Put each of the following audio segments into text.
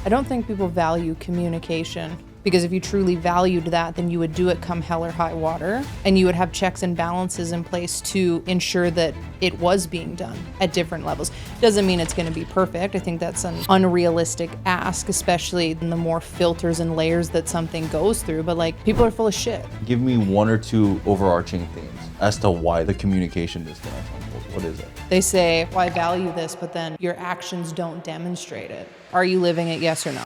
I don't think people value communication, because if you truly valued that, then you would do it come hell or high water, and you would have checks and balances in place to ensure that it was being done at different levels. Doesn't mean it's going to be perfect. I think that's an unrealistic ask, especially in the more filters and layers that something goes through, but like, people are full of shit. Give me one or two overarching themes as to why the communication disconnect. What is it? They say, well, I value this, but then your actions don't demonstrate it. Are you living it, yes or no?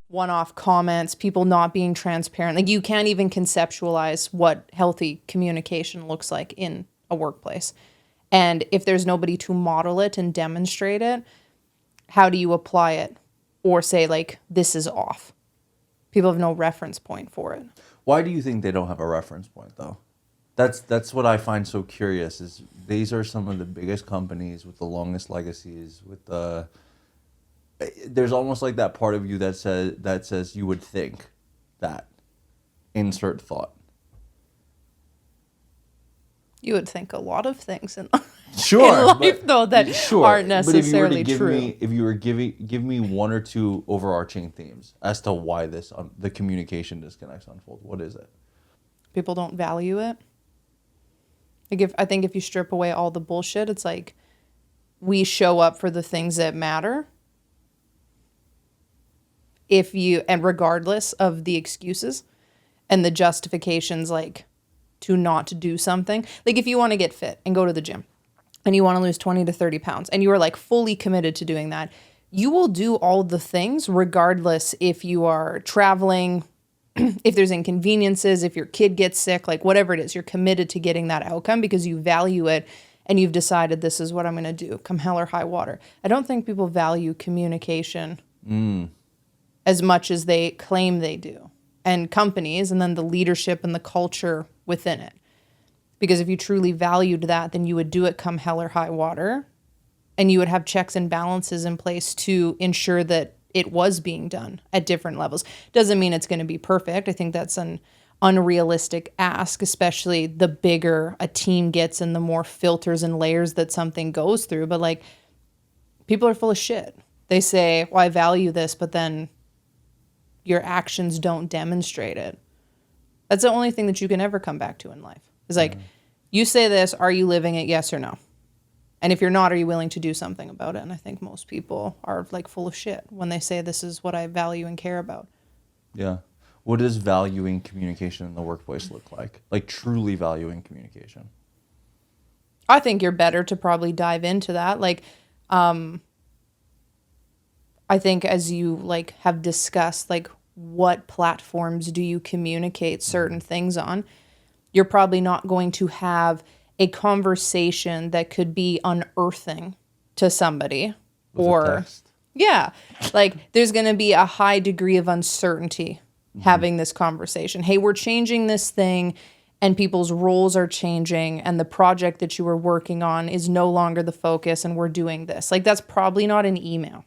One-off comments, people not being transparent. Like, you can't even conceptualize what healthy communication looks like in a workplace. And if there's nobody to model it and demonstrate it, how do you apply it? Or say, like, this is off. People have no reference point for it. Why do you think they don't have a reference point, though? That's what I find so curious, is these are some of the biggest companies with the longest legacies, with the... There's almost like that part of you that says you would think that. Insert thought. You would think a lot of things in life, though, that aren't necessarily true. If you were give me one or two overarching themes as to why the communication disconnects unfold, what is it? People don't value it. Like, I think if you strip away all the bullshit, it's like we show up for the things that matter. And regardless of the excuses and the justifications, like, to not do something. Like, if you want to get fit and go to the gym and you want to lose 20 to 30 pounds and you are like fully committed to doing that, you will do all the things regardless if you are traveling, if there's inconveniences, if your kid gets sick, like whatever it is, you're committed to getting that outcome because you value it and you've decided this is what I'm going to do, come hell or high water. I don't think people value communication as much as they claim they do. And companies, and then the leadership and the culture within it. Because if you truly valued that, then you would do it come hell or high water, and you would have checks and balances in place to ensure that it was being done at different levels. Doesn't mean it's going to be perfect. I think that's an unrealistic ask, especially the bigger a team gets and the more filters and layers that something goes through. But like, people are full of shit. They say, well, I value this, but then your actions don't demonstrate it. That's the only thing that you can ever come back to in life. It's like, you say this, are you living it, yes or no? And if you're not, are you willing to do something about it? And I think most people are like full of shit when they say this is what I value and care about. Yeah. What does valuing communication in the workplace look like? Like, truly valuing communication. I think you're better to probably dive into that. Like, I think as you like have discussed, like, what platforms do you communicate certain things on? You're probably not going to have a conversation that could be unearthing to somebody. With a text. Yeah, like there's going to be a high degree of uncertainty having this conversation. Hey, we're changing this thing and people's roles are changing and the project that you were working on is no longer the focus and we're doing this. Like, that's probably not an email.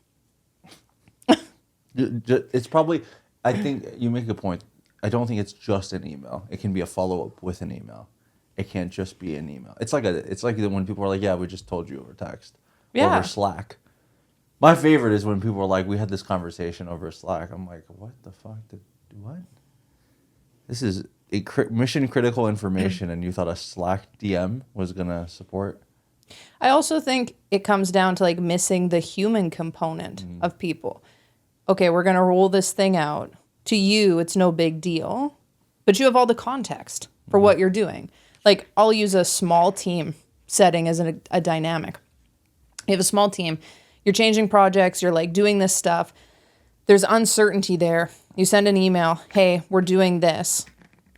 It's probably, I think you make a point. I don't think it's just an email. It can be a follow-up with an email. It can't just be an email. It's like when people are like, yeah, we just told you over text. Yeah. Over Slack. My favorite is when people are like, we had this conversation over Slack. I'm like, what the fuck? What? This is mission critical information and you thought a Slack DM was going to support? I also think it comes down to like missing the human component of people. Okay, we're going to roll this thing out. To you, it's no big deal, but you have all the context for what you're doing. Like, I'll use a small team setting as a dynamic. You have a small team, you're changing projects, you're like doing this stuff. There's uncertainty there. You send an email, hey, we're doing this.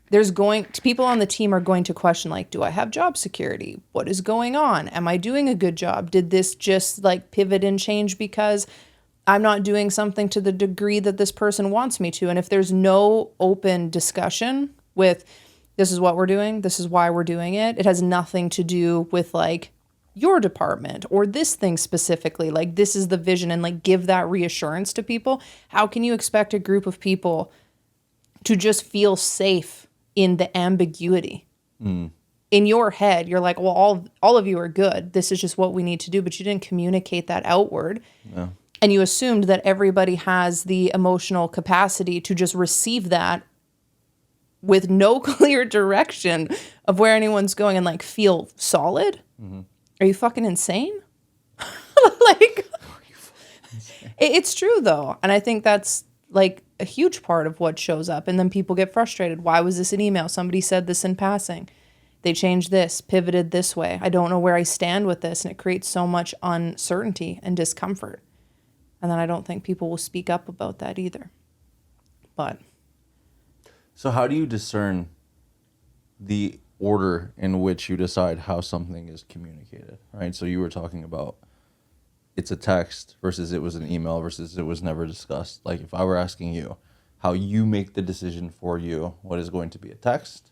People on the team are going to question, like, do I have job security? What is going on? Am I doing a good job? Did this just like pivot and change because I'm not doing something to the degree that this person wants me to? And if there's no open discussion with, this is what we're doing, this is why we're doing it, it has nothing to do with like your department or this thing specifically, like this is the vision, and like give that reassurance to people. How can you expect a group of people to just feel safe in the ambiguity. In your head, you're like, well, all of you are good. This is just what we need to do. But you didn't communicate that outward. Yeah. And you assumed that everybody has the emotional capacity to just receive that with no clear direction of where anyone's going and like feel solid. Are you fucking insane? Like, it's true though. And I think that's like a huge part of what shows up. And then people get frustrated. Why was this an email? Somebody said this in passing. They changed this, pivoted this way. I don't know where I stand with this. And it creates so much uncertainty and discomfort. And then I don't think people will speak up about that either. But. So how do you discern the order in which you decide how something is communicated, right? So you were talking about it's a text versus it was an email versus it was never discussed. Like if I were asking you how you make the decision for you, what is going to be a text,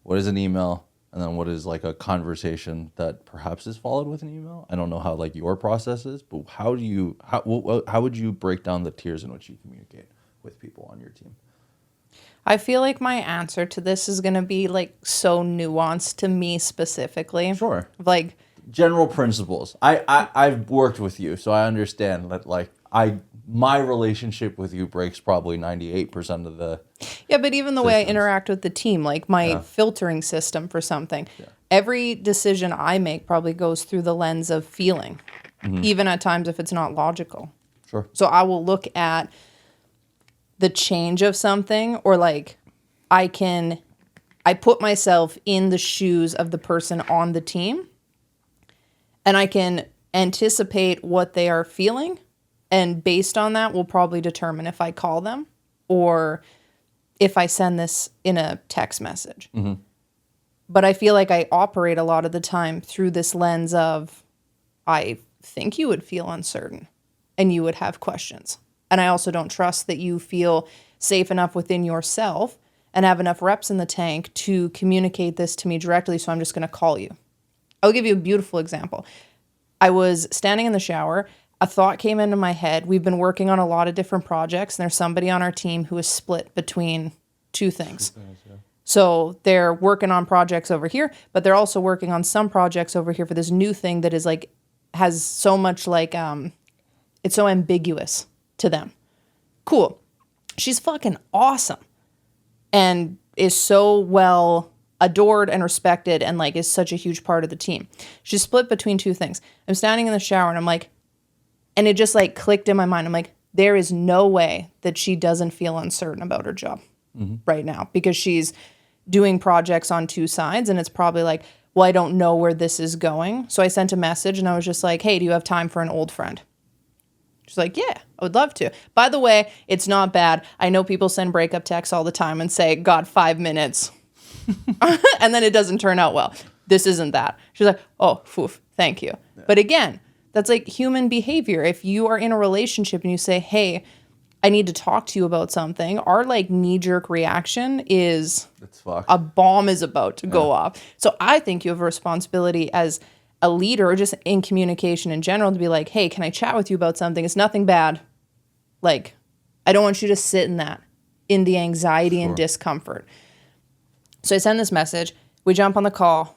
what is an email, and then what is like a conversation that perhaps is followed with an email. I don't know how like your process is, but how would you break down the tiers in which you communicate with people on your team? I feel like my answer to this is going to be like so nuanced to me specifically. Sure. Like general principles. I've worked with you, so I understand that like my relationship with you breaks probably 98% of the yeah, but even the way I systems. interact with the team, like my filtering system for something, every decision I make probably goes through the lens of feeling, even at times if it's not logical. Sure. So I will look at the change of something, or like I put myself in the shoes of the person on the team, and I can anticipate what they are feeling, and based on that, we'll probably determine if I call them or if I send this in a text message. But I feel like I operate a lot of the time through this lens of, I think you would feel uncertain and you would have questions. And I also don't trust that you feel safe enough within yourself and have enough reps in the tank to communicate this to me directly, so I'm just going to call you. I'll give you a beautiful example. I was standing in the shower. A thought came into my head. We've been working on a lot of different projects, and there's somebody on our team who is split between two things. So they're working on projects over here, but they're also working on some projects over here for this new thing that is like, has so much like, it's so ambiguous to them. Cool. She's fucking awesome and is so well adored and respected and like is such a huge part of the team. She's split between two things. I'm standing in the shower and I'm like, and it just like clicked in my mind. I'm like, there is no way that she doesn't feel uncertain about her job right now, because she's doing projects on two sides and it's probably like, well, I don't know where this is going. So I sent a message and I was just like, hey, do you have time for an old friend? She's like, yeah, I would love to. By the way, it's not bad. I know people send breakup texts all the time and say, God, 5 minutes. And then it doesn't turn out well. This isn't that. She's like, oh, poof, thank you. Yeah. But again, that's like human behavior. If you are in a relationship and you say, hey, I need to talk to you about something, our like knee-jerk reaction is a bomb is about to go off. So I think you have a responsibility as a leader, or just in communication in general, to be like, hey, can I chat with you about something? It's nothing bad. Like, I don't want you to sit in that, in the anxiety and discomfort. So I send this message, we jump on the call,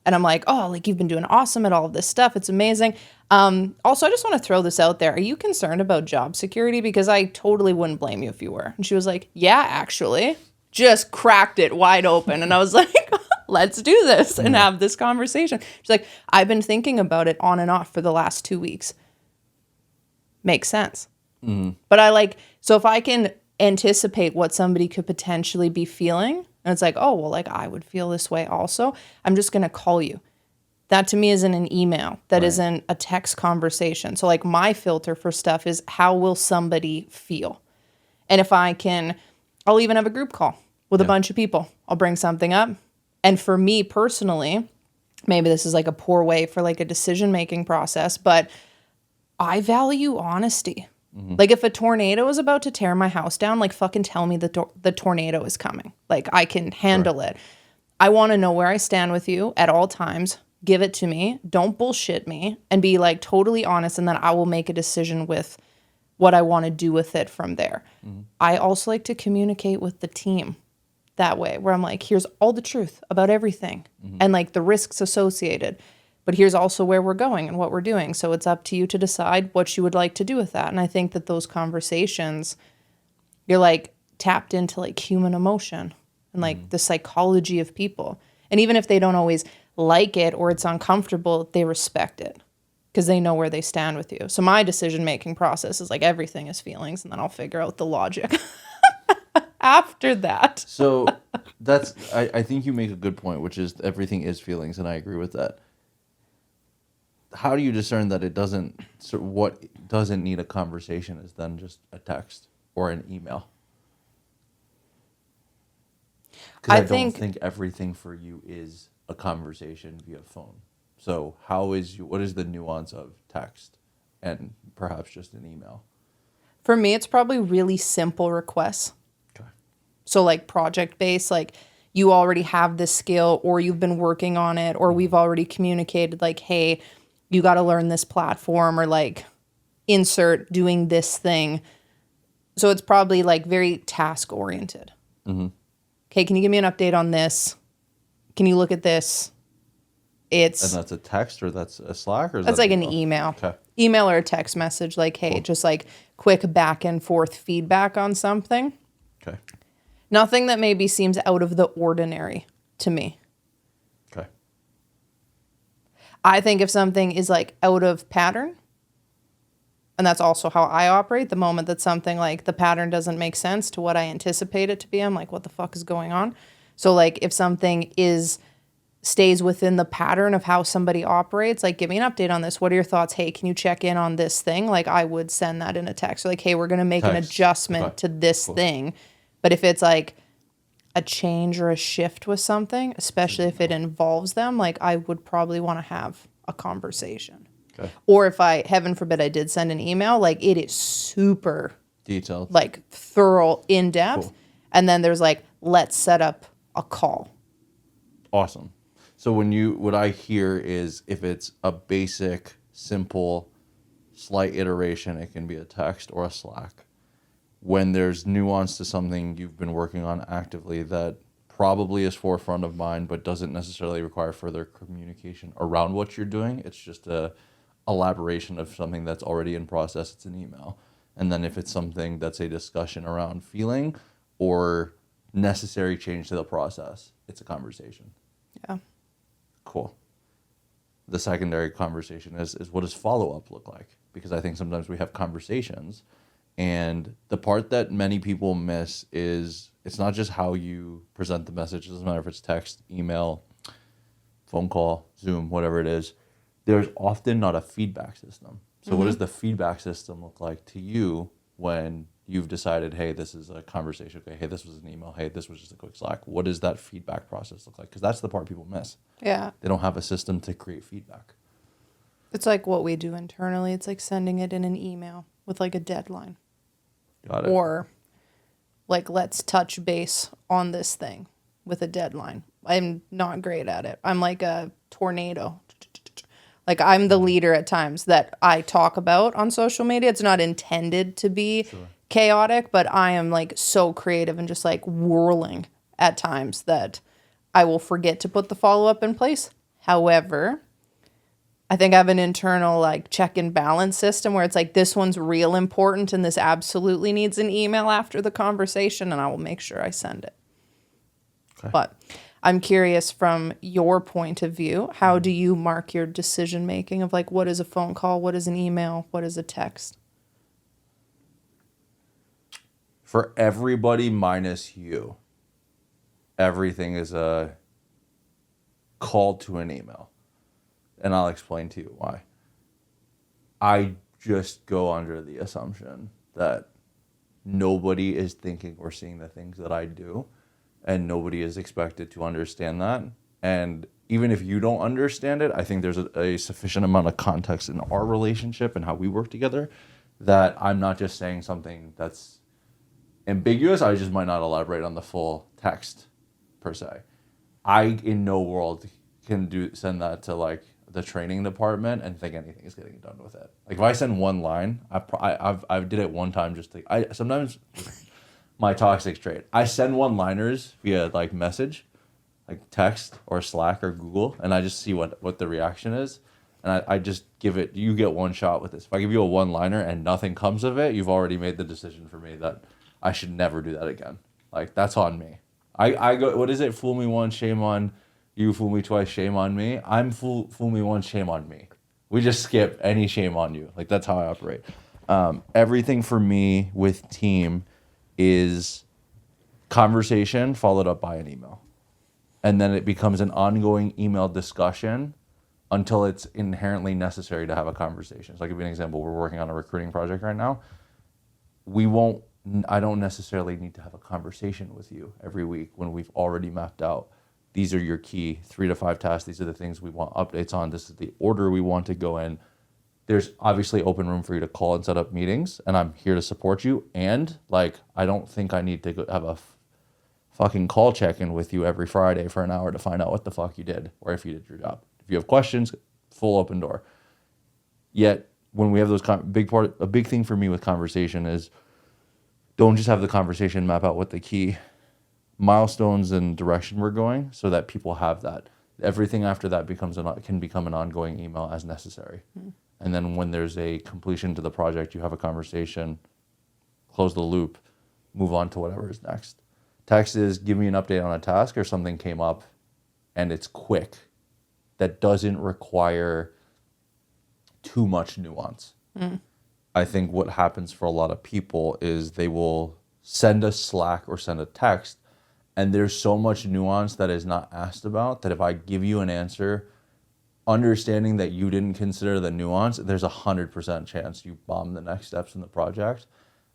and I'm like, oh, like you've been doing awesome at all of this stuff. It's amazing. Also, I just want to throw this out there. Are you concerned about job security? Because I totally wouldn't blame you if you were. And she was like, yeah, actually. Just cracked it wide open. And I was like, let's do this and have this conversation. She's like, I've been thinking about it on and off for the last 2 weeks. Makes sense. But I like, so if I can anticipate what somebody could potentially be feeling, and it's like, oh, well, like I would feel this way also, I'm just going to call you. That to me isn't an email. That isn't a text conversation. So like my filter for stuff is, how will somebody feel? And if I can, I'll even have a group call with a bunch of people. I'll bring something up. And for me personally, maybe this is like a poor way for like a decision-making process, but I value honesty. Like if a tornado is about to tear my house down, like fucking tell me the tornado is coming. Like I can handle it. I want to know where I stand with you at all times. Give it to me. Don't bullshit me, and be like totally honest. And then I will make a decision with what I want to do with it from there. I also like to communicate with the team that way, where I'm like, here's all the truth about everything and like the risks associated. But here's also where we're going and what we're doing. So it's up to you to decide what you would like to do with that. And I think that those conversations, you're like tapped into like human emotion and like the psychology of people. And even if they don't always like it or it's uncomfortable, they respect it because they know where they stand with you. So my decision-making process is like everything is feelings, and then I'll figure out the logic after that. So I think you make a good point, which is everything is feelings, and I agree with that. How do you discern that it doesn't, so what doesn't need a conversation is then just a text or an email? Because I don't think everything for you is a conversation via phone. So what is the nuance of text and perhaps just an email? For me, it's probably really simple requests. Okay. So like project based, like you already have this skill or you've been working on it or we've already communicated like, hey, you got to learn this platform or like insert doing this thing. So it's probably like very task oriented. Mm-hmm. Okay, can you give me an update on this? Can you look at this? And that's a text or that's a Slack or is that's that like an email. Okay. Email or a text message like, hey, cool. Just like quick back and forth feedback on something. Okay. Nothing that maybe seems out of the ordinary to me. Okay. I think if something is like out of pattern, and that's also how I operate, the moment that something like the pattern doesn't make sense to what I anticipate it to be, I'm like, what the fuck is going on? So like if something stays within the pattern of how somebody operates, like give me an update on this. What are your thoughts? Hey, can you check in on this thing? Like I would send that in a text. Or like, hey, we're going to make an adjustment to this thing. But if it's like a change or a shift with something, especially if it involves them, like I would probably want to have a conversation. Okay. Or if heaven forbid, I did send an email, like it is super detailed, like thorough, in depth. Cool. And then there's like, let's set up a call. Awesome. So what I hear is if it's a basic, simple, slight iteration, it can be a text or a Slack. When there's nuance to something you've been working on actively that probably is forefront of mind, but doesn't necessarily require further communication around what you're doing, it's just a elaboration of something that's already in process, it's an email. And then if it's something that's a discussion around feeling or necessary change to the process, it's a conversation. Yeah. Cool. The secondary conversation is what does follow-up look like? Because I think sometimes we have conversations and the part that many people miss is it's not just how you present the message. It doesn't matter if it's text, email, phone call, Zoom, whatever it is. There's often not a feedback system. So what does the feedback system look like to you when you've decided, hey, this is a conversation. Okay, hey, this was an email. Hey, this was just a quick Slack. What does that feedback process look like? Because that's the part people miss. Yeah. They don't have a system to create feedback. It's like what we do internally. It's like sending it in an email with like a deadline. Got it. Or like, let's touch base on this thing with a deadline. I'm not great at it. I'm like a tornado. Like I'm the leader at times that I talk about on social media. It's not intended to be chaotic, but I am like so creative and just like whirling at times that I will forget to put the follow-up in place. However, I think I have an internal like check and balance system where it's like this one's real important and this absolutely needs an email after the conversation and I will make sure I send it. Okay. But I'm curious from your point of view, how do you mark your decision making of like what is a phone call, what is an email, what is a text? For everybody minus you, everything is a call to an email. And I'll explain to you why. I just go under the assumption that nobody is thinking or seeing the things that I do. And nobody is expected to understand that. And even if you don't understand it, I think there's a sufficient amount of context in our relationship and how we work together that I'm not just saying something that's ambiguous. I just might not elaborate on the full text per se. I, in no world, can send that to like the training department and think anything is getting done with it. Like if I send one line, I did it one time just to, sometimes my toxic trait. I send one-liners via like message, like text or Slack or Google, and I just see what the reaction is. And I just give it, you get one shot with this. If I give you a one-liner and nothing comes of it, you've already made the decision for me that I should never do that again. Like, that's on me. I go, what is it? Fool me once, shame on you. Fool me twice, shame on me. I'm fool me once, shame on me. We just skip any shame on you. Like, that's how I operate. Everything for me with team is conversation followed up by an email. And then it becomes an ongoing email discussion until it's inherently necessary to have a conversation. So I'll give you an example. We're working on a recruiting project right now. I don't necessarily need to have a conversation with you every week when we've already mapped out, these are your key 3 to 5 tasks. These are the things we want updates on. This is the order we want to go in. There's obviously open room for you to call and set up meetings, and I'm here to support you. And like, I don't think I need to have a fucking call check-in with you every Friday for an hour to find out what the fuck you did or if you did your job. If you have questions, full open door. Yet when we have those a big thing for me with conversation is don't just have the conversation, map out what the key milestones and direction we're going so that people have that. Everything after that can become an ongoing email as necessary. And then when there's a completion to the project, you have a conversation, close the loop, move on to whatever is next. Text is give me an update on a task or something came up and it's quick. That doesn't require too much nuance. I think what happens for a lot of people is they will send a Slack or send a text and there's so much nuance that is not asked about that if I give you an answer, understanding that you didn't consider the nuance, there's 100% chance you bomb the next steps in the project.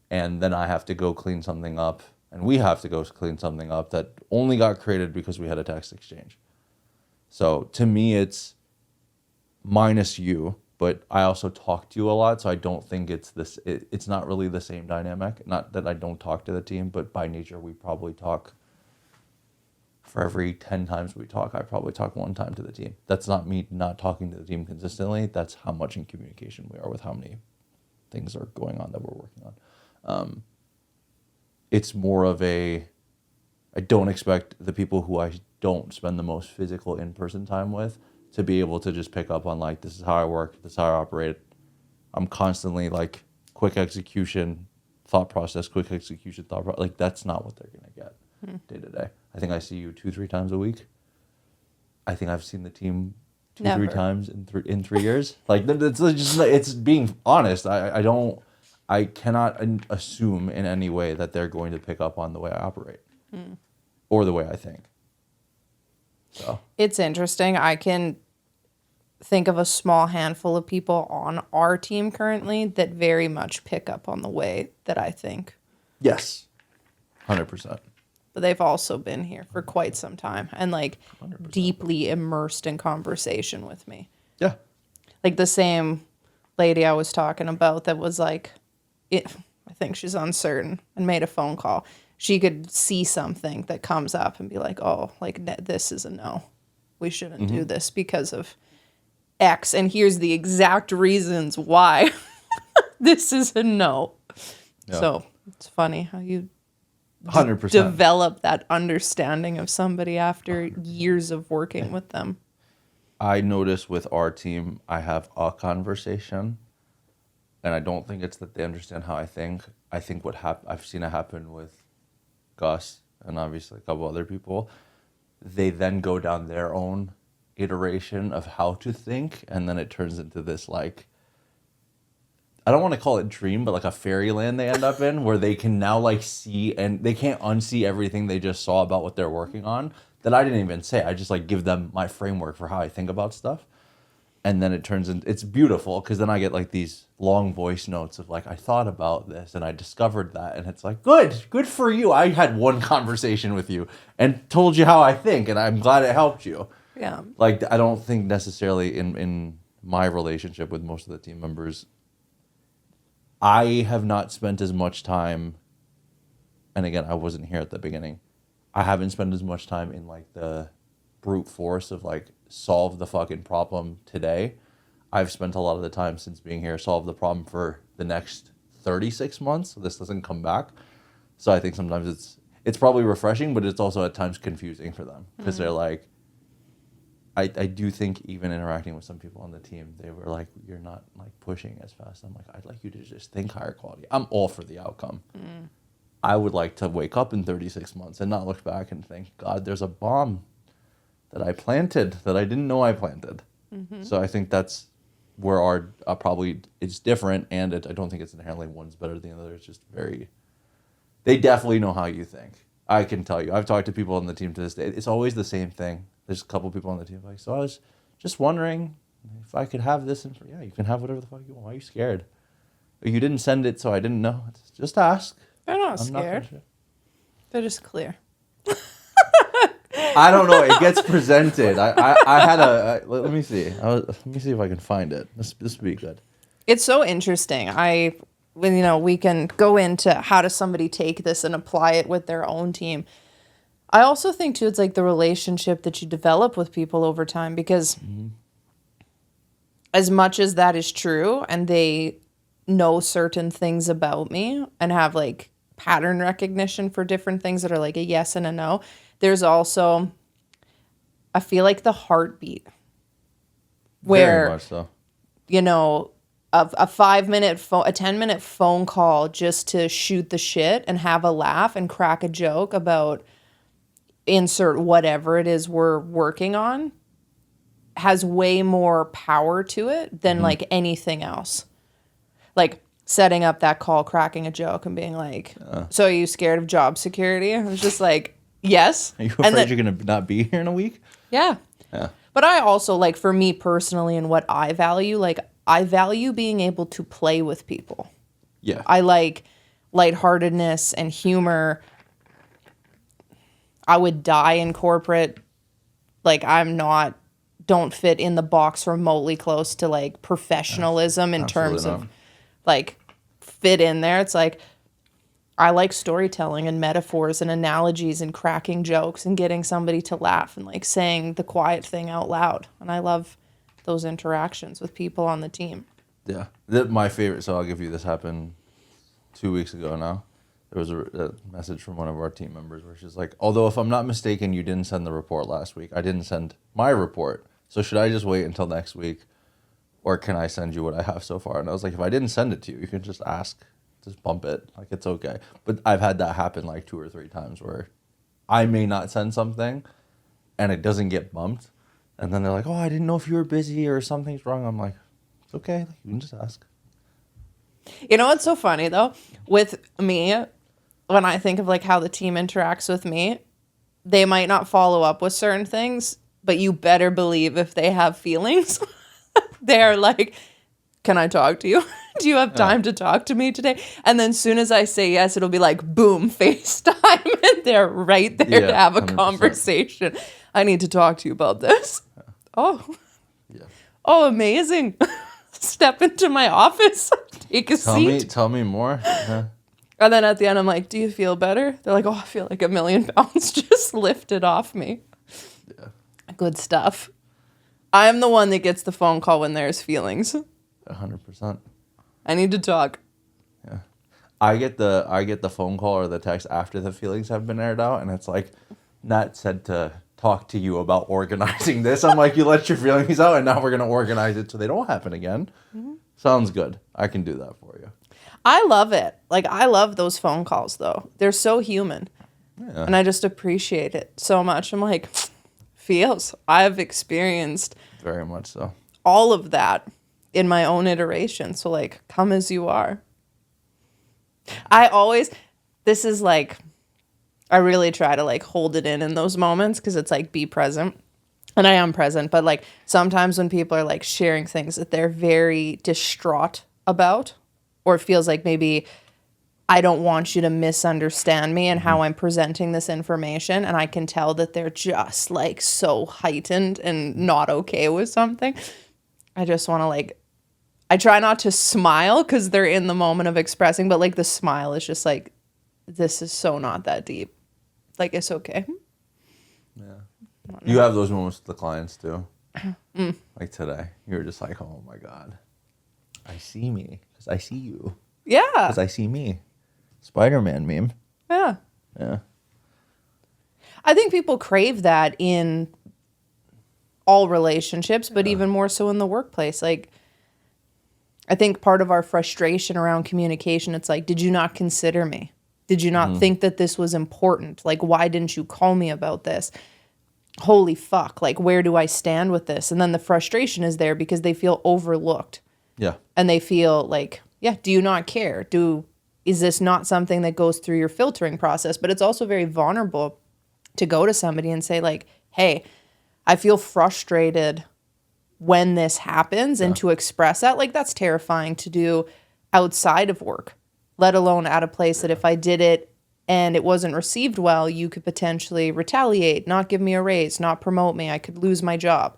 And then I have to go clean something up and we have to go clean something up that only got created because we had a text exchange. So to me, it's minus you, but I also talk to you a lot. So I don't think it's not really the same dynamic. Not that I don't talk to the team, but by nature, we probably talk for every 10 times we talk, I probably talk 1 time to the team. That's not me not talking to the team consistently. That's how much in communication we are with how many things are going on that we're working on. It's more of I don't expect the people who I don't spend the most physical in-person time with to be able to just pick up on like, this is how I work, this is how I operate. I'm constantly like quick execution, thought process, like that's not what they're going to get day to day. I think I see you 2-3 times a week. I think I've seen the team 2-3 times in 3 years. Like it's just, it's being honest. I cannot assume in any way that they're going to pick up on the way I operate or the way I think. So it's interesting. I can think of a small handful of people on our team currently that very much pick up on the way that I think. Yes, 100%. But they've also been here for quite some time and like 100%. Deeply immersed in conversation with me. Yeah. Like the same lady I was talking about that was like, I think she's uncertain and made a phone call. She could see something that comes up and be like, oh, like this is a no. We shouldn't do this because of X. And here's the exact reasons why this is a no. Yeah. So it's funny how you 100% develop that understanding of somebody after 100%. Years of working with them. I notice with our team, I have a conversation, and I don't think it's that they understand how I think. I think I've seen it happen with Gus and obviously a couple other people. They then go down their own iteration of how to think, and then it turns into this like, I don't want to call it dream, but like a fairyland they end up in where they can now like see and they can't unsee everything they just saw about what they're working on that I didn't even say. I just like give them my framework for how I think about stuff. And then it turns into, it's beautiful because then I get like these long voice notes of like, I thought about this and I discovered that. And it's like, good for you. I had one conversation with you and told you how I think and I'm glad it helped you. Yeah. Like, I don't think necessarily in my relationship with most of the team members, I have not spent as much time, and again, I wasn't here at the beginning. I haven't spent as much time in like the brute force of like solve the fucking problem today. I've spent a lot of the time since being here solve the problem for the next 36 months so this doesn't come back. So I think sometimes it's probably refreshing, but it's also at times confusing for them because they're like, I do think even interacting with some people on the team, they were like, you're not like pushing as fast. I'm like, I'd like you to just think higher quality. I'm all for the outcome. I would like to wake up in 36 months and not look back and think, God, there's a bomb that I planted that I didn't know I planted. So I think that's where our probably it's different, and I don't think it's inherently one's better than the other. It's just they definitely know how you think. I can tell you. I've talked to people on the team to this day. It's always the same thing. There's a couple people on the team like, so I was just wondering if I could have this. And yeah, you can have whatever the fuck you want. Why are you scared? You didn't send it, so I didn't know. Just ask. They're not I'm scared. They're just clear. I don't know. It gets presented. I had let me see. Let me see if I can find it. This would be good. It's so interesting. We can go into how does somebody take this and apply it with their own team. I also think too, it's like the relationship that you develop with people over time, because as much as that is true and they know certain things about me and have like pattern recognition for different things that are like a yes and a no, there's also, I feel like the heartbeat where, Very much so. A 10-minute phone call just to shoot the shit and have a laugh and crack a joke about insert whatever it is we're working on has way more power to it than like anything else. Like setting up that call, cracking a joke and being like, so are you scared of job security? I was just like, yes. Are you afraid you're going to not be here in a week? Yeah. Yeah. But I also, like, for me personally and what I value, like, I value being able to play with people. Yeah. I like lightheartedness and humor. I would die in corporate. Like, don't fit in the box remotely close to, like, professionalism in terms of, like, fit in there. It's like, I like storytelling and metaphors and analogies and cracking jokes and getting somebody to laugh and, like, saying the quiet thing out loud. And I love those interactions with people on the team. Yeah. My favorite, so I'll give you, this happened 2 weeks ago now. There was a message from one of our team members where she's like, although if I'm not mistaken, you didn't send the report last week. I didn't send my report. So should I just wait until next week? Or can I send you what I have so far? And I was like, if I didn't send it to you, you can just ask. Just bump it. Like, it's okay. But I've had that happen like 2 or 3 times where I may not send something and it doesn't get bumped. And then they're like, oh, I didn't know if you were busy or something's wrong. I'm like, it's okay. You can just ask. You know what's so funny, though? With me, when I think of, like, how the team interacts with me, they might not follow up with certain things, but you better believe if they have feelings, they're like, can I talk to you? Do you have time to talk to me today? And then as soon as I say yes, it'll be like, boom, FaceTime. And they're right there to have a 100%. Conversation. I need to talk to you about this. Yeah. Oh. Yeah. Oh, amazing. Step into my office. Take a seat. Tell me more. Yeah. And then at the end, I'm like, do you feel better? They're like, oh, I feel like 1,000,000 pounds just lifted off me. Yeah. Good stuff. I'm the one that gets the phone call when there's feelings. 100%. I need to talk. Yeah. I get the phone call or the text after the feelings have been aired out, and it's like, Nat said to talk to you about organizing this. I'm like, you let your feelings out, and now we're gonna organize it so they don't happen again. Mm-hmm. Sounds good. I can do that for you. I love it. Like, I love those phone calls, though. They're so human. Yeah. And I just appreciate it so much. I'm like, feels. I've experienced very much so all of that in my own iteration. So, like, come as you are. This is like, I really try to, like, hold it in those moments, because it's like, be present. And I am present, but, like, sometimes when people are, like, sharing things that they're very distraught about, or it feels like maybe I don't want you to misunderstand me and how I'm presenting this information, and I can tell that they're just, like, so heightened and not okay with something. I just want to, like, I try not to smile because they're in the moment of expressing, but, like, the smile is just like, this is so not that deep. Like, it's okay. Yeah. You have those moments with the clients too. Like today, you were just like, oh my God, I see me because I see you. Yeah. Because I see me. Spider-Man meme. Yeah. Yeah. I think people crave that in all relationships, but even more so in the workplace. Like, I think part of our frustration around communication, it's like, did you not consider me? Did you not think that this was important? Like, why didn't you call me about this? Holy fuck. Like, where do I stand with this? And then the frustration is there because they feel overlooked. Yeah. And they feel like, yeah, do you not care? Is this not something that goes through your filtering process? But it's also very vulnerable to go to somebody and say, like, hey, I feel frustrated when this happens, and to express that. Like, that's terrifying to do outside of work, let alone at a place that if I did it and it wasn't received well, you could potentially retaliate, not give me a raise, not promote me. I could lose my job.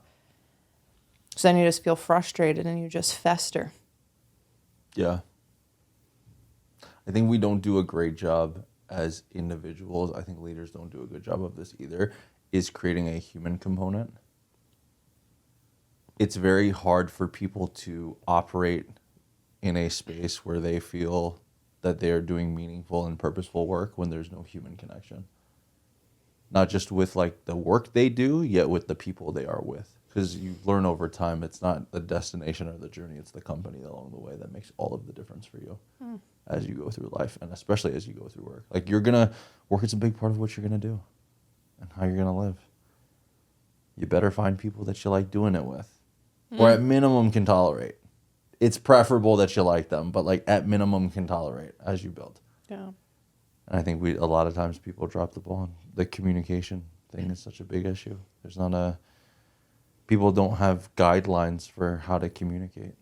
So then you just feel frustrated and you just fester. Yeah. I think we don't do a great job as individuals. I think leaders don't do a good job of this either, is creating a human component. It's very hard for people to operate in a space where they feel that they are doing meaningful and purposeful work when there's no human connection. Not just with like the work they do, yet with the people they are with. Because you learn over time, it's not the destination or the journey, it's the company along the way that makes all of the difference for you as you go through life, and especially as you go through work. Like, work is a big part of what you're gonna do and how you're gonna live. You better find people that you like doing it with, or at minimum can tolerate. It's preferable that you like them, but like at minimum can tolerate as you build. Yeah. And I think a lot of times people drop the ball on the communication thing is such a big issue. People don't have guidelines for how to communicate.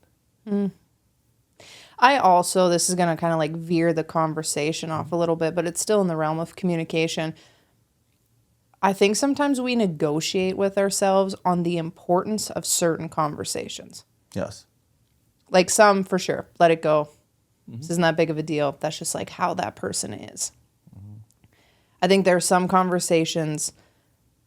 I also, this is going to kind of like veer the conversation off a little bit, but it's still in the realm of communication. I think sometimes we negotiate with ourselves on the importance of certain conversations. Yes. Like, some, for sure, let it go. This isn't that big of a deal. That's just like how that person is. I think there are some conversations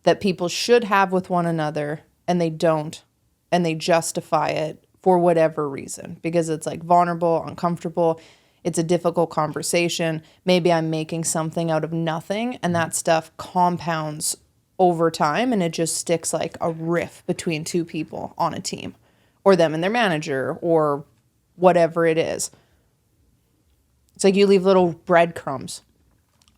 that people should have with one another and they don't, and they justify it for whatever reason, because it's like vulnerable, uncomfortable. It's a difficult conversation. Maybe I'm making something out of nothing, and that stuff compounds over time, and it just sticks like a rift between two people on a team, or them and their manager, or whatever it is. It's like you leave little breadcrumbs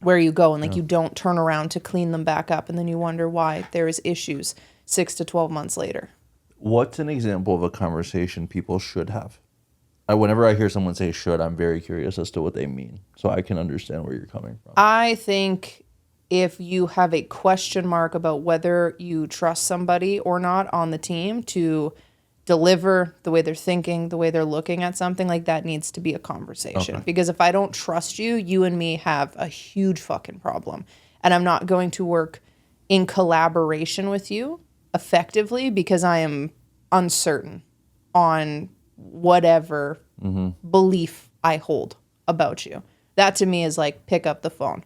where you go, and like you don't turn around to clean them back up, and then you wonder why there is issues 6 to 12 months later. What's an example of a conversation people should have? Whenever I hear someone say should, I'm very curious as to what they mean, so I can understand where you're coming from. I think if you have a question mark about whether you trust somebody or not on the team to deliver the way they're thinking, the way they're looking at something, like that needs to be a conversation. Okay. Because if I don't trust you, you and me have a huge fucking problem. And I'm not going to work in collaboration with you effectively because I am uncertain on whatever belief I hold about you. That to me is like, pick up the phone.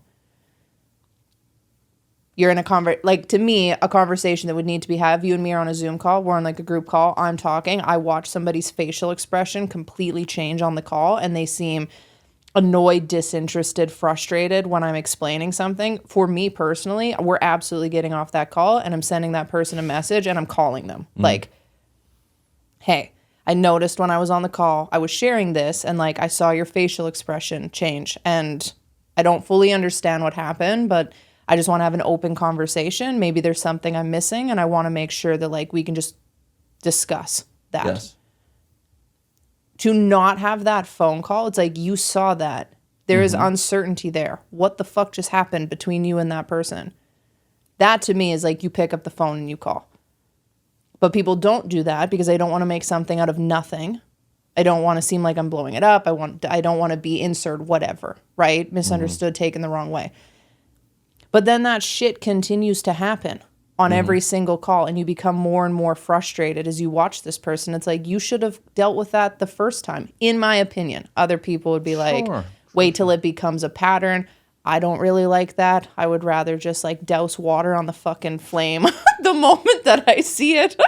You're in to me, a conversation that would need to be had. You and me are on a Zoom call. We're on like a group call. I'm talking. I watch somebody's facial expression completely change on the call, and they seem annoyed, disinterested, frustrated when I'm explaining something. For me personally, we're absolutely getting off that call, and I'm sending that person a message, and I'm calling them. Like, hey, I noticed when I was on the call, I was sharing this, and like I saw your facial expression change, and I don't fully understand what happened, but I just want to have an open conversation. Maybe there's something I'm missing, and I want to make sure that like we can just discuss that. Yes. To not have that phone call, it's like, you saw that. There is uncertainty there. What the fuck just happened between you and that person? That to me is like, you pick up the phone and you call. But people don't do that because they don't want to make something out of nothing. I don't want to seem like I'm blowing it up. I don't want to be insert whatever, right? Misunderstood, taken the wrong way. But then that shit continues to happen on every single call, and you become more and more frustrated as you watch this person. It's like, you should have dealt with that the first time, in my opinion. Other people would be like, wait till it becomes a pattern. I don't really like that. I would rather just like douse water on the fucking flame the moment that I see it.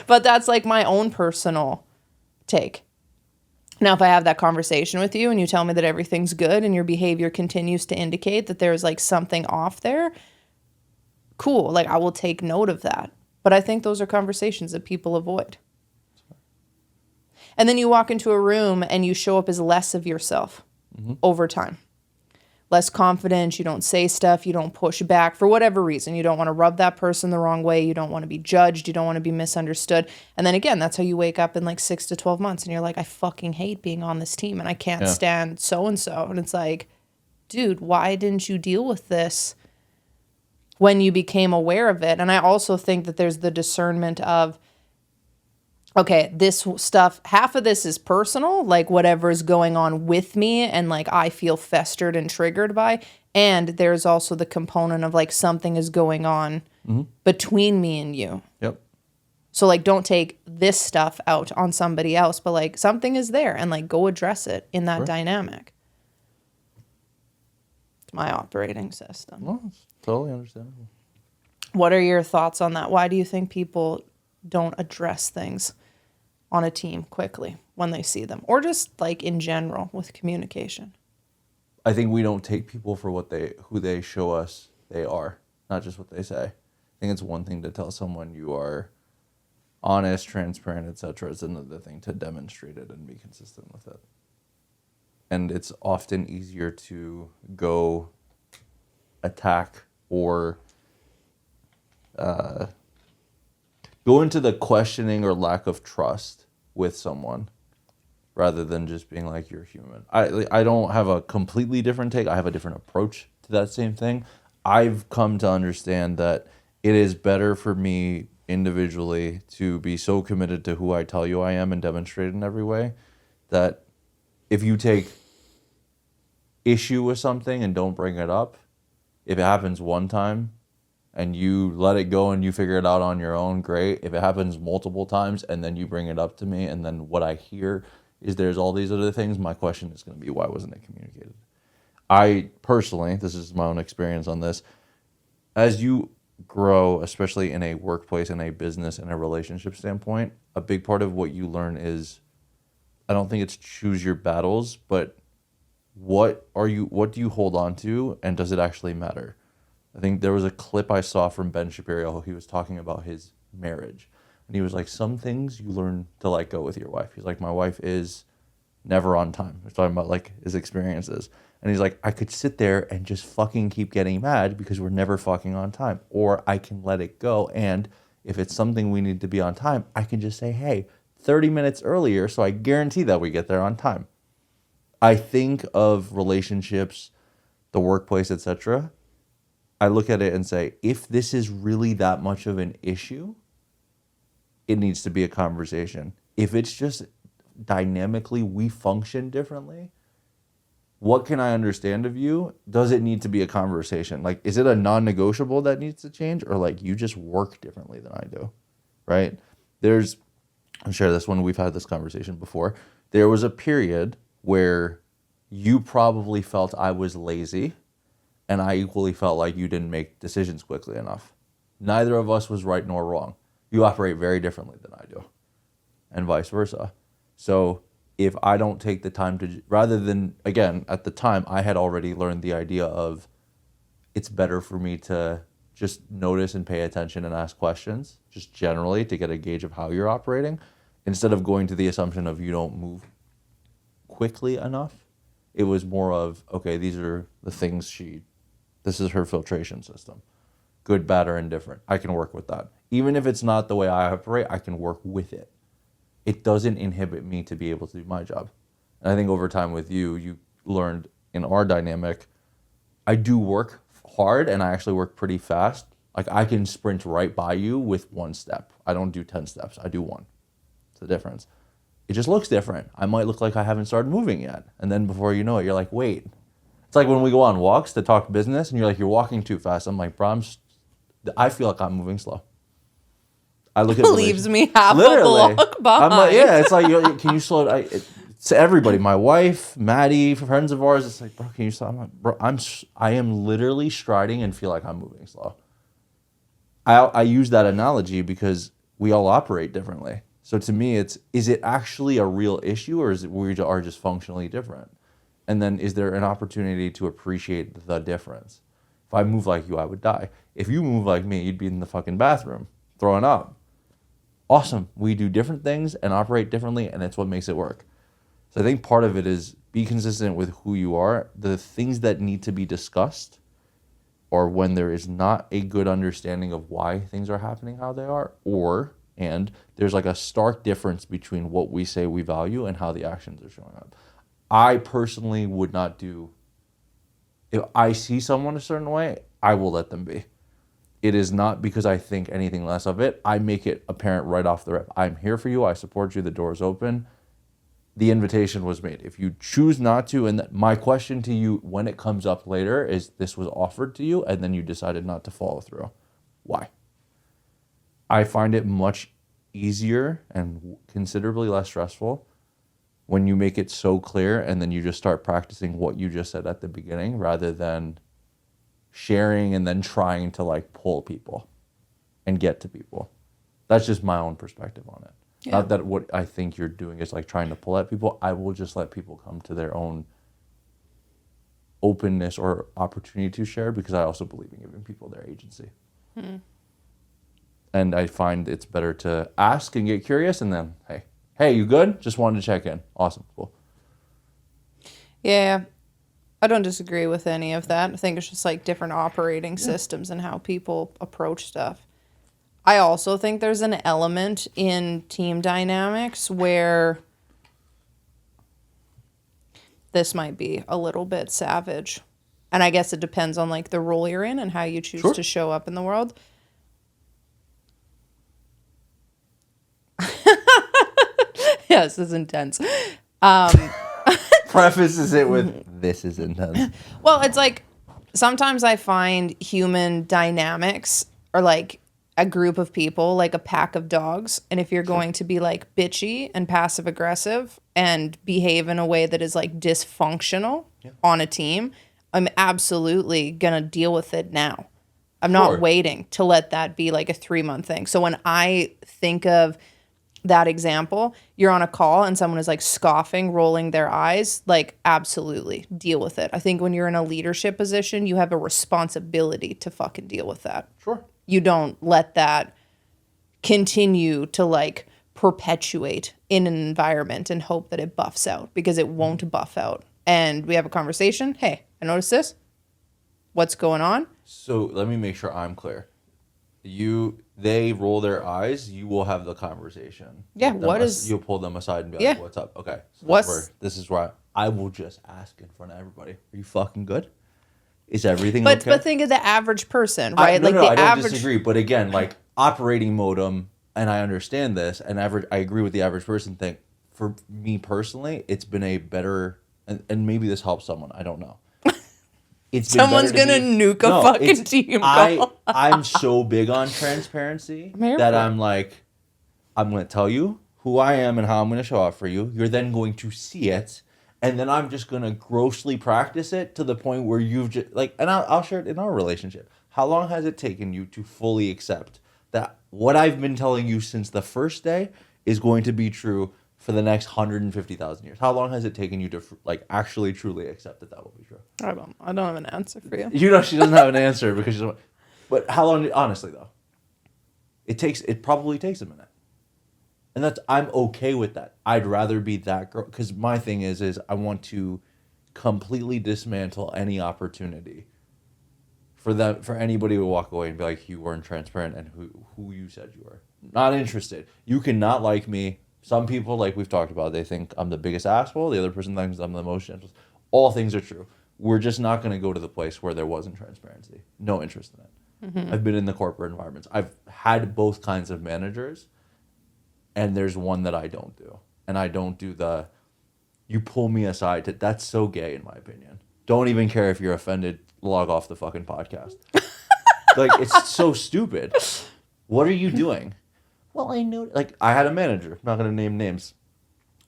But that's like my own personal take. Now, if I have that conversation with you and you tell me that everything's good and your behavior continues to indicate that there's like something off there, cool. Like I will take note of that. But I think those are conversations that people avoid. And then you walk into a room and you show up as less of yourself over time. Less confident, you don't say stuff, you don't push back for whatever reason. You don't want to rub that person the wrong way, you don't want to be judged, you don't want to be misunderstood. And then again, that's how you wake up in like 6 to 12 months and you're like, I fucking hate being on this team and I can't stand so-and-so. And it's like, dude, why didn't you deal with this when you became aware of it? And I also think that there's the discernment of, okay, this stuff, half of this is personal, like whatever is going on with me and like I feel festered and triggered by. And there's also the component of like something is going on between me and you. Yep. So like don't take this stuff out on somebody else, but like something is there and like go address it in that dynamic. It's my operating system. Well, it's totally understandable. What are your thoughts on that? Why do you think people don't address things on a team quickly when they see them, or just like in general with communication? I think we don't take people for who they show us they are, not just what they say. I think it's one thing to tell someone you are honest, transparent, etc. It's another thing to demonstrate it and be consistent with it. And it's often easier to go attack or go into the questioning or lack of trust with someone rather than just being like, you're human. I don't have a completely different take. I have a different approach to that same thing. I've come to understand that it is better for me individually to be so committed to who I tell you I am and demonstrate in every way that if you take issue with something and don't bring it up, if it happens one time, and you let it go and you figure it out on your own, great. If it happens multiple times and then you bring it up to me and then what I hear is there's all these other things, my question is going to be, why wasn't it communicated? I personally, this is my own experience on this, as you grow, especially in a workplace, in a business, in a relationship standpoint, a big part of what you learn is, I don't think it's choose your battles, but what do you hold on to and does it actually matter? I think there was a clip I saw from Ben Shapiro. He was talking about his marriage. And he was like, some things you learn to let go with your wife. He's like, my wife is never on time. He's talking about like his experiences. And he's like, I could sit there and just fucking keep getting mad because we're never fucking on time. Or I can let it go. And if it's something we need to be on time, I can just say, hey, 30 minutes earlier, so I guarantee that we get there on time. I think of relationships, the workplace, etc. I look at it and say, if this is really that much of an issue, it needs to be a conversation. If it's just dynamically we function differently, what can I understand of you? Does it need to be a conversation? Like, is it a non-negotiable that needs to change? Or like, you just work differently than I do, right? I'll share this one. We've had this conversation before. There was a period where you probably felt I was lazy and I equally felt like you didn't make decisions quickly enough. Neither of us was right nor wrong. You operate very differently than I do, and vice versa. So if I don't take the time to, rather than, again, at the time, I had already learned the idea of it's better for me to just notice and pay attention and ask questions, just generally to get a gauge of how you're operating, instead of going to the assumption of you don't move quickly enough. It was more of, okay, these are the things this is her filtration system. Good, bad, or indifferent. I can work with that. Even if it's not the way I operate, I can work with it. It doesn't inhibit me to be able to do my job. And I think over time with you learned in our dynamic, I do work hard and I actually work pretty fast. Like I can sprint right by you with one step. I don't do 10 steps. I do one. It's the difference. It just looks different. I might look like I haven't started moving yet. And then before you know it, you're like, wait. It's like when we go on walks to talk business and you're like, you're walking too fast. I'm like, bro, I feel like I'm moving slow. I look at leaves me half literally, a block behind. I'm like, yeah, it's like, can you slow it? To everybody, my wife, Maddie, friends of ours, it's like, bro, can you slow? I'm like, bro, I am literally striding and feel like I'm moving slow. I use that analogy because we all operate differently. So to me, is it actually a real issue, or is it we are just functionally different? And then is there an opportunity to appreciate the difference? If I move like you, I would die. If you move like me, you'd be in the fucking bathroom throwing up. Awesome. We do different things and operate differently, and it's what makes it work. So I think part of it is be consistent with who you are. The things that need to be discussed, or when there is not a good understanding of why things are happening how they are, and there's like a stark difference between what we say we value and how the actions are showing up. I personally would not do, if I see someone a certain way, I will let them be. It is not because I think anything less of it. I make it apparent right off the rip. I'm here for you. I support you. The door is open. The invitation was made. If you choose not to, and my question to you when it comes up later is, this was offered to you and then you decided not to follow through. Why? I find it much easier and considerably less stressful when you make it so clear and then you just start practicing what you just said at the beginning, rather than sharing and then trying to like pull people and get to people. That's just my own perspective on it. Yeah. Not that what I think you're doing is like trying to pull at people. I will just let people come to their own openness or opportunity to share, because I also believe in giving people their agency. And I find it's better to ask and get curious, and then, hey, you good? Just wanted to check in. Awesome, cool. Yeah, I don't disagree with any of that. I think it's just like different operating systems and how people approach stuff. I also think there's an element in team dynamics where this might be a little bit savage. And I guess it depends on like the role you're in and how you choose to show up in the world. Yes, this is intense. Prefaces it with, this is intense. Well, it's like sometimes I find human dynamics are like a group of people, like a pack of dogs. And if you're going to be like bitchy and passive aggressive and behave in a way that is like dysfunctional on a team, I'm absolutely going to deal with it now. I'm not waiting to let that be like a 3-month thing. So when I think of that example, you're on a call and someone is like scoffing, rolling their eyes, like absolutely deal with it. I think when you're in a leadership position, you have a responsibility to fucking deal with that. Sure. You don't let that continue to like perpetuate in an environment and hope that it buffs out, because it won't buff out. And we have a conversation. Hey, I noticed this. What's going on? So let me make sure I'm clear. They roll their eyes, you will have the conversation. Yeah, you'll pull them aside and be like, what's up? Okay. So this is where I will just ask in front of everybody. Are you fucking good? Is everything okay? But think of the average person, right? I don't disagree. But again, like operating modem, and I understand this, and I agree with the average person thing. For me personally, it's been a better, and maybe this helps someone. I don't know. Someone's gonna nuke a fucking team call. I'm so big on transparency that I'm like, I'm gonna tell you who I am and how I'm gonna show up for you. You're then going to see it, and then I'm just gonna grossly practice it to the point where you've just like, and I'll share it in our relationship. How long has it taken you to fully accept that what I've been telling you since the first day is going to be true for the next 150,000 years? How long has it taken you to like actually truly accept that will be true? I don't have an answer for you. You know, she doesn't have an answer because she doesn't. But how long? Honestly, though, it probably takes a minute, and I'm okay with that. I'd rather be that girl, because my thing is I want to completely dismantle any opportunity for anybody to walk away and be like, you weren't transparent and who you said you were. Not interested. You cannot like me. Some people, like we've talked about, they think I'm the biggest asshole. The other person thinks I'm the most gentle. All things are true. We're just not going to go to the place where there wasn't transparency. No interest in it. Mm-hmm. I've been in the corporate environments. I've had both kinds of managers, and there's one that I don't do. And I don't do you pull me aside. That's so gay, in my opinion. Don't even care if you're offended. Log off the fucking podcast. Like, it's so stupid. What are you doing? Well, I know. Like, I had a manager. I'm not going to name names.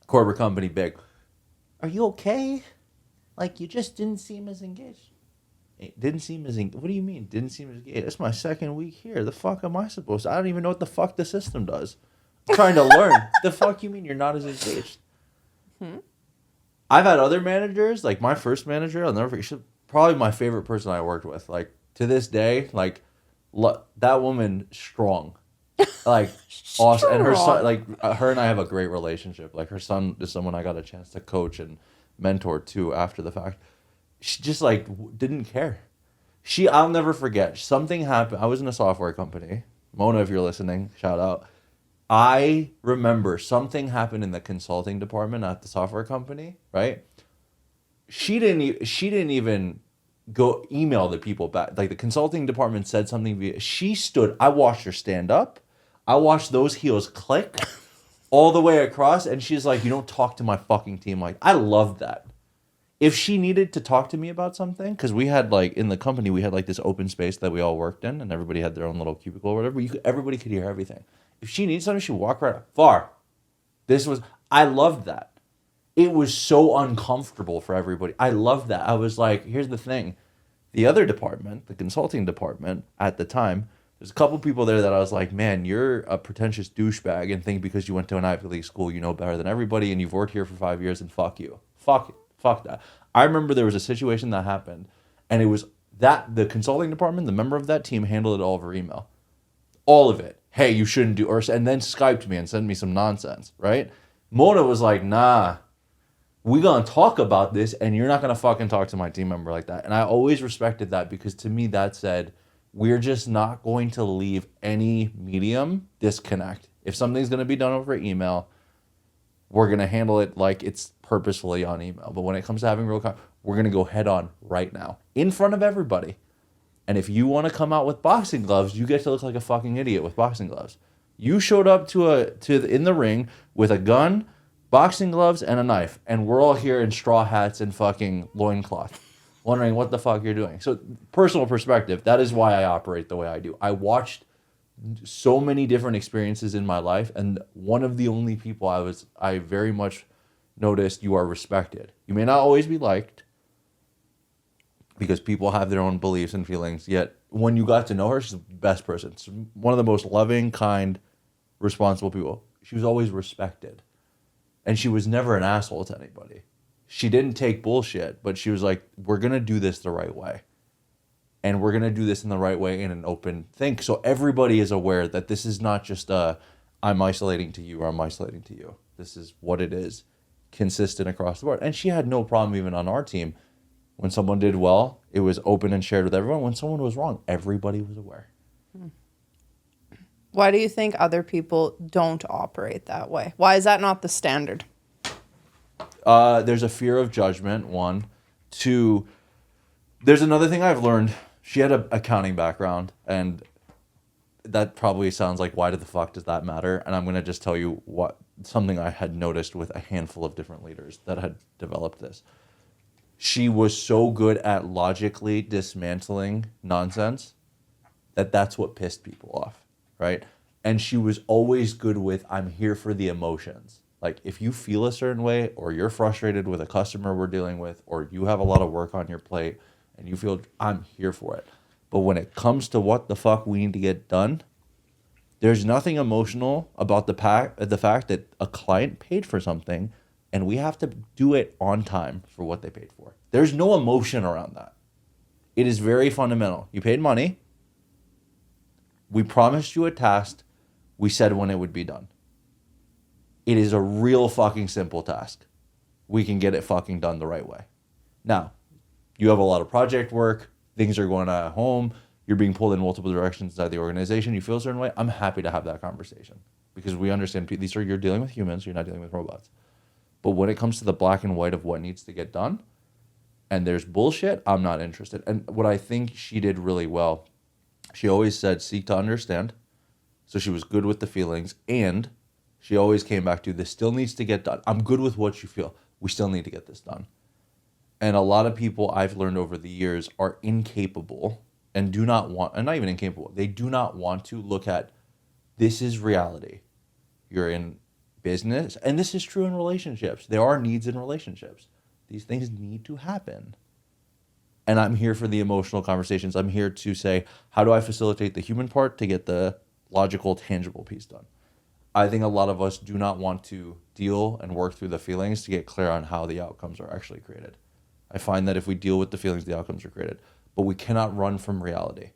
Corporate company, big. Are you okay? Like, you just didn't seem as engaged. Didn't seem as engaged. What do you mean? Didn't seem as engaged? It's my second week here. The fuck am I supposed to? I don't even know what the fuck the system does. trying to learn. The fuck you mean you're not as engaged? I've had other managers, like my first manager, I'll never forget, she's probably my favorite person I worked with. Like to this day, like that woman strong. Like awesome. And her son, Strong. like her and I have a great relationship. Like her son is someone I got a chance to coach and mentor too after the fact. She just like didn't care. I'll never forget. Something happened. I was in a software company. Mona, if you're listening, shout out. I remember something happened in the consulting department at the software company, right? She didn't even go email the people back. Like the consulting department said something she stood, I watched her stand up. I watched those heels click all the way across, and she's like, "You don't talk to my fucking team." Like, I loved that. If she needed to talk to me about something, because we had like in the company, we had like this open space that we all worked in, and everybody had their own little cubicle or whatever. Everybody could hear everything. If she needed something, she'd walk right far. I loved that. It was so uncomfortable for everybody. I loved that. I was like, here's the thing. The other department, the consulting department at the time, there's a couple people there that I was like, man, you're a pretentious douchebag and think because you went to an Ivy League school, you know better than everybody and you've worked here for 5 years and fuck you. Fuck it. Fuck that. I remember there was a situation that happened and it was that the consulting department, the member of that team handled it all over email. All of it. Hey, you shouldn't do, and then Skyped me and sent me some nonsense, right? Mona was like, nah, we gonna talk about this and you're not gonna fucking talk to my team member like that. And I always respected that because to me that said, we're just not going to leave any medium disconnect. If something's gonna be done over email, we're gonna handle it like it's purposefully on email. But when it comes to having we're gonna go head on right now in front of everybody. And if you want to come out with boxing gloves, you get to look like a fucking idiot with boxing gloves. You showed up in the ring with a gun, boxing gloves, and a knife, and we're all here in straw hats and fucking loincloth, wondering what the fuck you're doing. So, personal perspective, that is why I operate the way I do. I watched so many different experiences in my life, and one of the only people I very much noticed you are respected. You may not always be liked, because people have their own beliefs and feelings. Yet when you got to know her, she's the best person. She's one of the most loving, kind, responsible people. She was always respected. And she was never an asshole to anybody. She didn't take bullshit, but she was like, we're going to do this the right way. And we're going to do this in the right way in an open thing. So everybody is aware that this is not just I'm isolating to you or I'm isolating to you. This is what it is, consistent across the board. And she had no problem even on our team. When someone did well, it was open and shared with everyone. When someone was wrong, everybody was aware. Why do you think other people don't operate that way? Why is that not the standard? There's a fear of judgment, one. Two, there's another thing I've learned. She had an accounting background, and that probably sounds like, why the fuck does that matter? And I'm going to just tell you something I had noticed with a handful of different leaders that had developed this. She was so good at logically dismantling nonsense that's what pissed people off, right? And she was always good with, I'm here for the emotions. Like, if you feel a certain way or you're frustrated with a customer we're dealing with or you have a lot of work on your plate and you feel, I'm here for it. But when it comes to what the fuck we need to get done, there's nothing emotional about the fact that a client paid for something and we have to do it on time for what they paid for. There's no emotion around that. It is very fundamental. You paid money. We promised you a task. We said when it would be done. It is a real fucking simple task. We can get it fucking done the right way. Now, you have a lot of project work. Things are going on at home. You're being pulled in multiple directions inside the organization. You feel a certain way. I'm happy to have that conversation because we understand you're dealing with humans. You're not dealing with robots. But when it comes to the black and white of what needs to get done, and there's bullshit, I'm not interested. And what I think she did really well, she always said, seek to understand. So she was good with the feelings. And she always came back to, this still needs to get done. I'm good with what you feel. We still need to get this done. And a lot of people I've learned over the years are incapable and do not want, and not even incapable, they do not want to look at, this is reality. You're in business, and this is true in relationships. There are needs in relationships. These things need to happen. And I'm here for the emotional conversations. I'm here to say, how do I facilitate the human part to get the logical, tangible piece done? I think a lot of us do not want to deal and work through the feelings to get clear on how the outcomes are actually created. I find that if we deal with the feelings, the outcomes are created. But we cannot run from reality.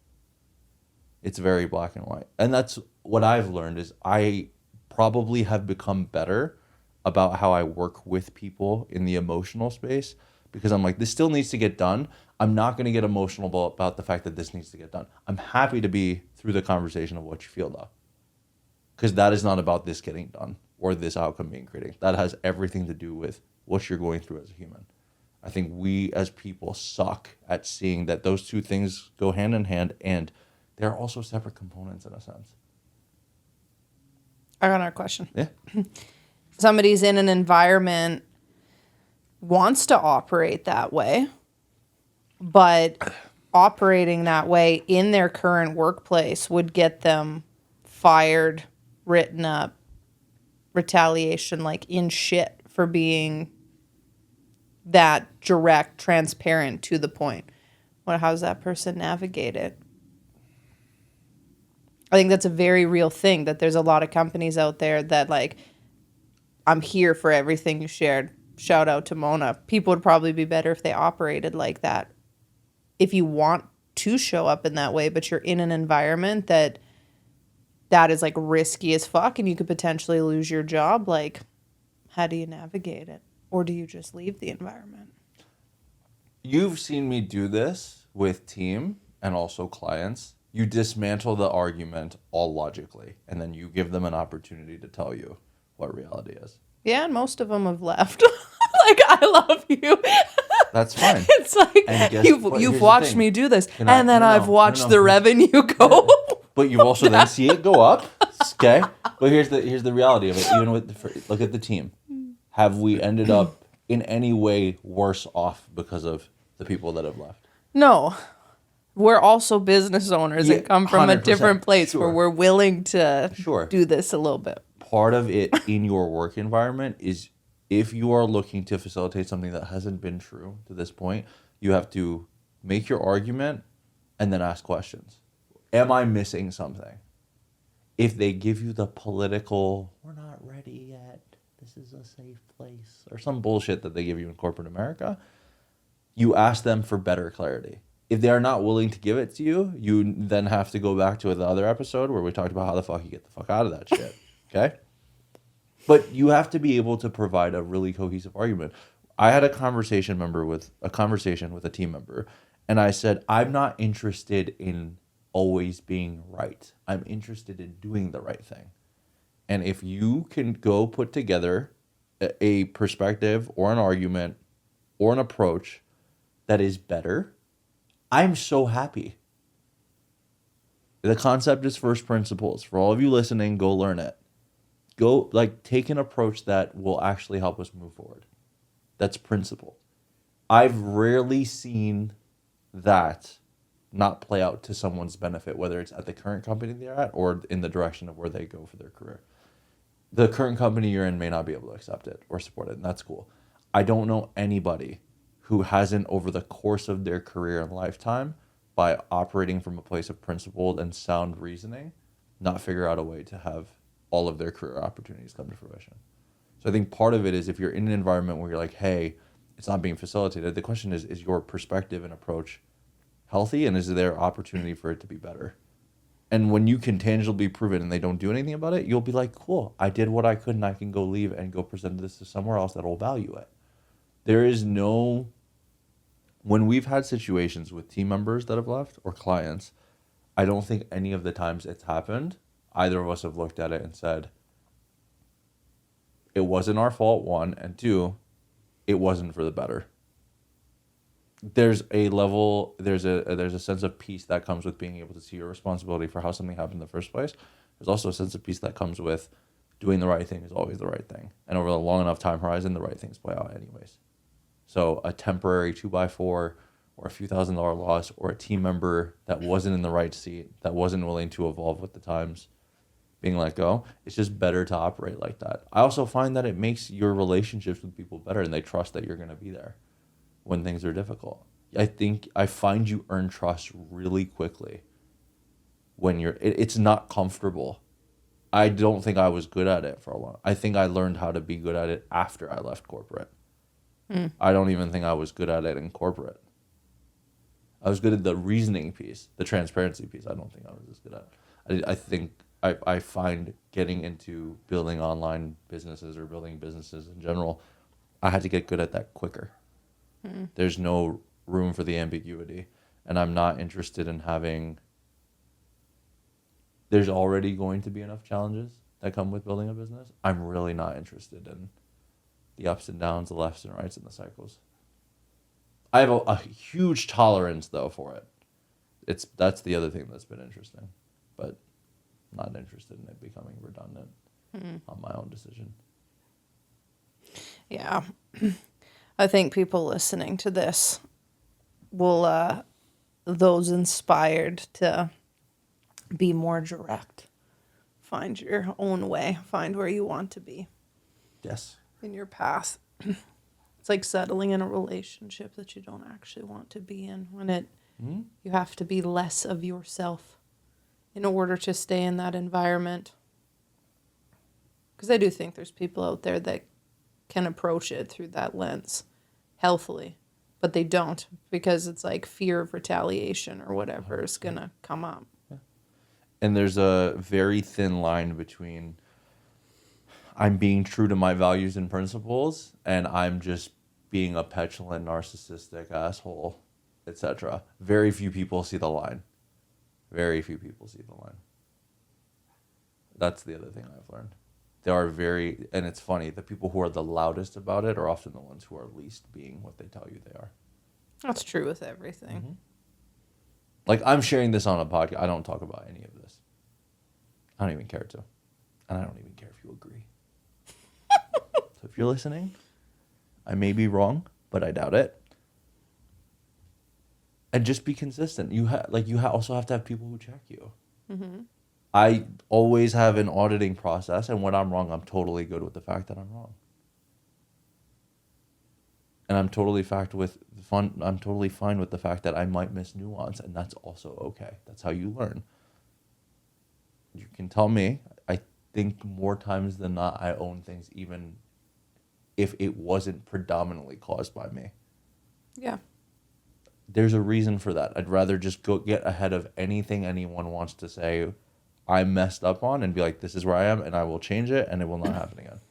It's very black and white. And that's what I've learned is I probably have become better about how I work with people in the emotional space because I'm like, this still needs to get done. I'm not going to get emotional about the fact that this needs to get done. I'm happy to be through the conversation of what you feel though. Because that is not about this getting done or this outcome being created. That has everything to do with what you're going through as a human. I think we as people suck at seeing that those two things go hand in hand and they're also separate components in a sense. I got another question. Yeah. Somebody's in an environment, wants to operate that way, but operating that way in their current workplace would get them fired, written up, retaliation, like in shit for being that direct, transparent to the point. Well, how does that person navigate it? I think that's a very real thing, that there's a lot of companies out there that like, I'm here for everything you shared. Shout out to Mona. People would probably be better if they operated like that. If you want to show up in that way, but you're in an environment that is like risky as fuck and you could potentially lose your job, like how do you navigate it? Or do you just leave the environment? You've seen me do this with team and also clients. You dismantle the argument all logically, and then you give them an opportunity to tell you what reality is. Yeah, and most of them have left. Like, I love you. That's fine. It's like, And you've watched me do this, Can I- and then no, I've watched no. the revenue go. But you also then see it go up. Okay. But here's the reality of it. Even with look at the team. Have we ended up in any way worse off because of the people that have left? No. We're also business owners and come from a 100%, different place sure. where we're willing to Sure. do this a little bit. Part of it in your work environment is if you are looking to facilitate something that hasn't been true to this point, you have to make your argument and then ask questions. Am I missing something? If they give you the political, we're not ready yet, this is a safe place, or some bullshit that they give you in corporate America, you ask them for better clarity. If they are not willing to give it to you, you then have to go back to the other episode where we talked about how the fuck you get the fuck out of that shit. Okay? But you have to be able to provide a really cohesive argument. I had a conversation with a team member, and I said, I'm not interested in always being right. I'm interested in doing the right thing. And if you can go put together a perspective or an argument or an approach that is better, I'm so happy. The concept is first principles. For all of you listening, go learn it. Go, take an approach that will actually help us move forward. That's principle. I've rarely seen that not play out to someone's benefit, whether it's at the current company they're at or in the direction of where they go for their career. The current company you're in may not be able to accept it or support it, and that's cool. I don't know anybody who hasn't, over the course of their career and lifetime, by operating from a place of principled and sound reasoning, not figure out a way to have all of their career opportunities come to fruition. So I think part of it is if you're in an environment where you're like, hey, it's not being facilitated, the question is your perspective and approach healthy, and is there opportunity for it to be better? And when you can tangibly prove it and they don't do anything about it, you'll be like, cool, I did what I could and I can go leave and go present this to somewhere else that will value it. There is no... When we've had situations with team members that have left or clients, I don't think any of the times it's happened, either of us have looked at it and said, it wasn't our fault, one, and two, it wasn't for the better. There's a sense of peace that comes with being able to see your responsibility for how something happened in the first place. There's also a sense of peace that comes with doing the right thing is always the right thing. And over a long enough time horizon, the right things play out anyways. So a temporary 2x4 or a few $1,000 loss or a team member that wasn't in the right seat, that wasn't willing to evolve with the times, being let go, it's just better to operate like that. I also find that it makes your relationships with people better and they trust that you're going to be there when things are difficult. I find you earn trust really quickly when it's not comfortable. I don't think I was good at it for a long. I think I learned how to be good at it after I left corporate. I don't even think I was good at it in corporate. I was good at the reasoning piece, the transparency piece. I don't think I was as good at it. I think I find getting into building online businesses or building businesses in general, I had to get good at that quicker. There's no room for the ambiguity. And I'm not interested in having... There's already going to be enough challenges that come with building a business. I'm really not interested in the ups and downs, the lefts and rights, and the cycles. I have a huge tolerance, though, for it. That's the other thing that's been interesting. But I'm not interested in it becoming redundant on my own decision. Yeah. I think people listening to this will, those inspired to be more direct, find your own way, find where you want to be. Yes. In your path. It's like settling in a relationship that you don't actually want to be in when you have to be less of yourself in order to stay in that environment. Because I do think there's people out there that can approach it through that lens healthily, but they don't because it's like fear of retaliation or whatever is going to come up. Yeah. And there's a very thin line between I'm being true to my values and principles and I'm just being a petulant, narcissistic asshole, etc. Very few people see the line. Very few people see the line. That's the other thing I've learned. They are very, and it's funny, the people who are the loudest about it are often the ones who are least being what they tell you they are. That's true with everything. Mm-hmm. Like, I'm sharing this on a podcast. I don't talk about any of this. I don't even care to. And I don't even care if you agree. So if you're listening, I may be wrong, but I doubt it. And just be consistent. You also have to have people who check you. Mm-hmm. I always have an auditing process, and when I'm wrong, I'm totally good with the fact that I'm wrong. And I'm totally fine with the fact that I might miss nuance, and that's also okay. That's how you learn. You can tell me, I think more times than not, I own things even if it wasn't predominantly caused by me. Yeah. There's a reason for that. I'd rather just go get ahead of anything anyone wants to say I messed up on and be like, this is where I am, and I will change it, and it will not happen again.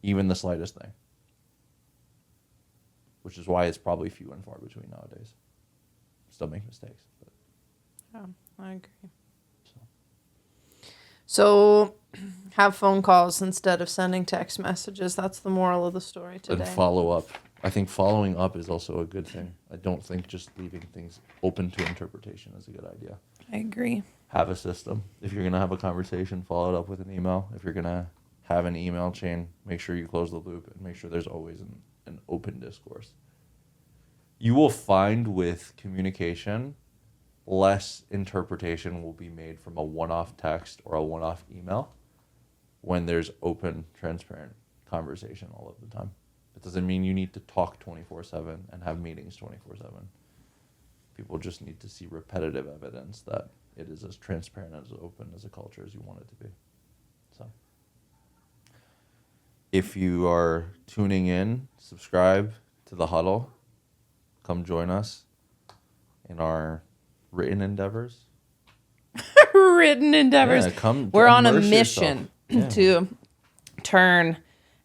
Even the slightest thing. Which is why it's probably few and far between nowadays. Still make mistakes. But. Yeah, I agree. So have phone calls instead of sending text messages. That's the moral of the story today. And follow up. I think following up is also a good thing. I don't think just leaving things open to interpretation is a good idea. I agree. Have a system. If you're going to have a conversation, follow it up with an email. If you're going to have an email chain, make sure you close the loop and make sure there's always an open discourse. You will find with communication, less interpretation will be made from a one-off text or a one-off email when there's open, transparent conversation all of the time. It doesn't mean you need to talk 24/7 and have meetings 24/7. People just need to see repetitive evidence that it is as transparent, as open as a culture as you want it to be. So, if you are tuning in, subscribe to the Huddle. Come join us in our written endeavors. Written endeavors. Yeah, we're on a mission to turn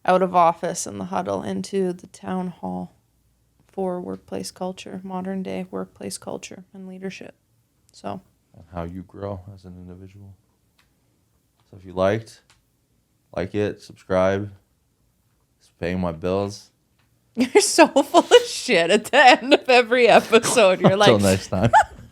out of office and the Huddle into the town hall for workplace culture, modern day workplace culture and leadership. So. And how you grow as an individual. So if you like it, subscribe. It's paying my bills. You're so full of shit at the end of every episode. You're like, until next time.